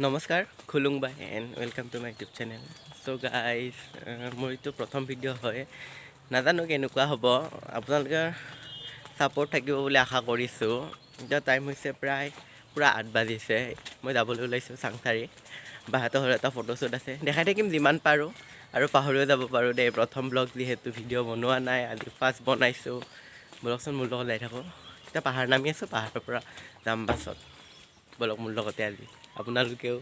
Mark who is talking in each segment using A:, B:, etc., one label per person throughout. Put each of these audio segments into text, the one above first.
A: নমস্কাৰ খুলুংবাই and welcome to my YouTube channel. So' guys মোৰ এইটো প্ৰথম ভিডিঅ' হয়, নাজানো কেনেকুৱা হ'ব, আপোনালোকৰ ছাপোৰ্ট থাকিব বুলি আশা কৰিছোঁ। এতিয়া টাইম হৈছে প্ৰায় পূৰা 8 বাজিছে। মই যাবলৈ ওলাইছোঁ চাংচাৰি, বাহঁতৰ ঘৰত এটা ফটোশ্বুট আছে, দেখাই থাকিম যিমান পাৰোঁ আৰু পাহৰিও যাব পাৰোঁ দেই। প্ৰথম ব্লগ যিহেতু ভিডিঅ' বনোৱা নাই, আজি ফাৰ্ষ্ট বনাইছোঁ। বলকচোন মোৰ লগত যাই থাকোঁ। এতিয়া পাহাৰ নামি আছোঁ, পাহাৰৰ পৰা যাম বাছত। বলক মোৰ লগতে আজি আপোনালোকেও।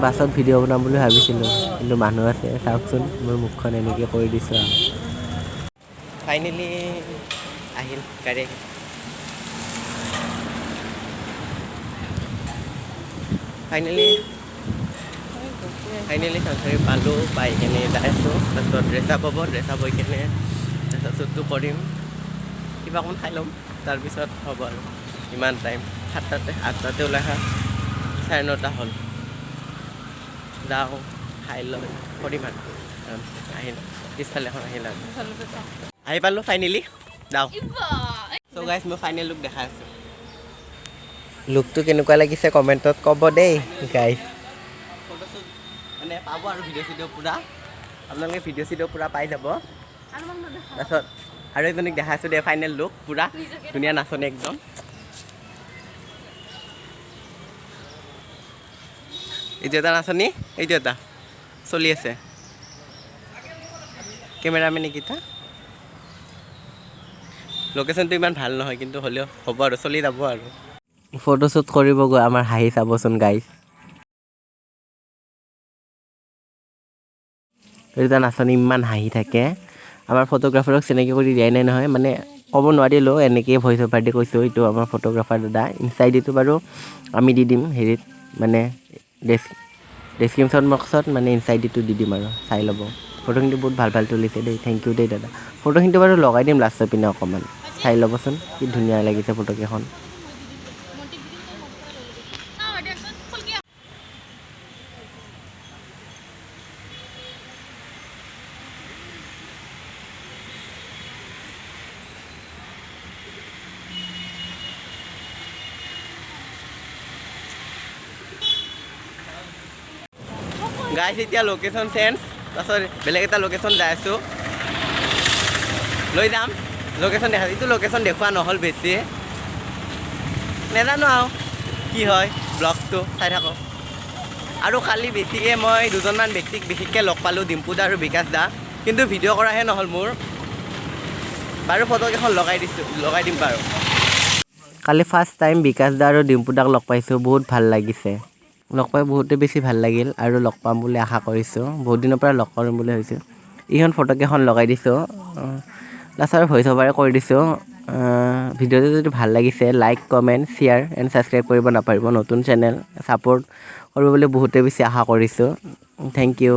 A: বাছত ভিডিঅ' বনাম বুলি ভাবিছিলোঁ, কিন্তু মানুহ আছে। চাওকচোন মোৰ মুখখন এনেকৈ কৰি দিছোঁ আৰু ফাইনেলি আহিল গাড়ী। ফাইনেলি চাংচাৰি পালোঁ, পাই কিনে যাই আছোঁ। তাৰপিছত ড্ৰেছ আপ হ'ব, ড্ৰেছ আপ হৈ কিনে তাৰপিছত শ্বুটটো কৰিম, কিবা অকণ খাই ল'ম, তাৰপিছত হ'ব আৰু ইমান টাইম 8টাতে ওলাই অহা, 9:30 হ'ল। যাওঁ খাই লৈ কৰিম আৰু আহিল পিছফালে এখন আহিল আৰু আহি পালোঁ ফাইনেলি। যাওঁ। চ' গাইজ মই ফাইনেল লুক দেখাই আছোঁ। লুকটো কেনেকুৱা লাগিছে কমেণ্টত ক'ব দেই গাইজ। ফটোশ্বুট মানে পাব আৰু ভিডিঅ' চিডিঅ' পূৰা, আপোনালোকে ভিডিঅ' চিডিঅ' পূৰা পাই যাব। তাৰপিছত আৰু এজনীক দেখাইছোঁ দেই ফাইনেল লুক পূৰা ধুনীয়া নাচনী একদম। এইটো এটা নাচনী, এইটো এটা চলি আছে কেমেৰামেন এইকেইটা। লোকেশ্যনটো ইমান ভাল নহয়, কিন্তু হ'লেও হ'ব আৰু চলি যাব আৰু। ফটোশ্বুট কৰিব গৈ আমাৰ হাঁহি চাবচোন গাইজ। এইটো নাচনী ইমান হাঁহি থাকে। আমাৰ ফটোগ্ৰাফাৰক চিনাকি কৰি দিয়াই নাই নহয়, মানে ক'ব নোৱাৰিলোঁ, এনেকৈয়ে ভইচ অভাৰ দি কৈছোঁ। এইটো আমাৰ ফটোগ্ৰাফাৰ দাদা। ইনষ্টা আইডিটো বাৰু আমি দি দিম হেৰিত, মানে ডেছক্ৰিপশ্যন বক্সত মানে ইনষ্টা আইডিটো দি দিম আৰু চাই ল'ব। ফটোখিনি বহুত ভাল ভাল তুলিছে দেই, থেংক ইউ দেই দাদা। ফটোখিনিটো বাৰু লগাই দিম লাষ্টৰ পিনে অকণমান, চাই ল'বচোন কি ধুনীয়া লাগিছে ফটোকেইখন। গাইজ এতিয়া লোকেশ্যন চেঞ্জ, তাৰপাছত বেলেগ এটা লোকেশ্যন যাই আছোঁ, লৈ যাম। লোকেশ্যন দেখা, এইটো লোকেশ্যন দেখুওৱা নহ'ল বেছি, নাজানো আৰু কি হয়। ব্লগটো চাই থাকক। আৰু কালি বেছিকৈ মই দুজনমান ব্যক্তিক বিশেষকৈ লগ পালোঁ, ডিম্পু দা আৰু বিকাশ দা, কিন্তু ভিডিঅ' কৰাহে নহ'ল মোৰ। বাৰু ফটোকেইখন লগাই দিম বাৰু। কালি ফাৰ্ষ্ট টাইম বিকাশ দা আৰু ডিম্পু দাক লগ পাইছোঁ, বহুত ভাল লাগিছে। লগ পাই বহুতেই বেছি ভাল লাগিল আৰু লগ পাম বুলি আশা কৰিছোঁ। বহুত দিনৰ পৰা লগ কৰিম বুলি ভাবিছোঁ। এইখন ফটোকেইখন লগাই দিছোঁ, লাষ্টৰ ভইচ অভাৰে কৰি দিছোঁ। ভিডিঅ'টো যদি ভাল লাগিছে like comment share and subscribe কৰিব নাপাহৰিব। নতুন চেনেল ছাপোৰ্ট কৰিব বুলি বহুতেই বেছি আশা কৰিছোঁ। Thank U.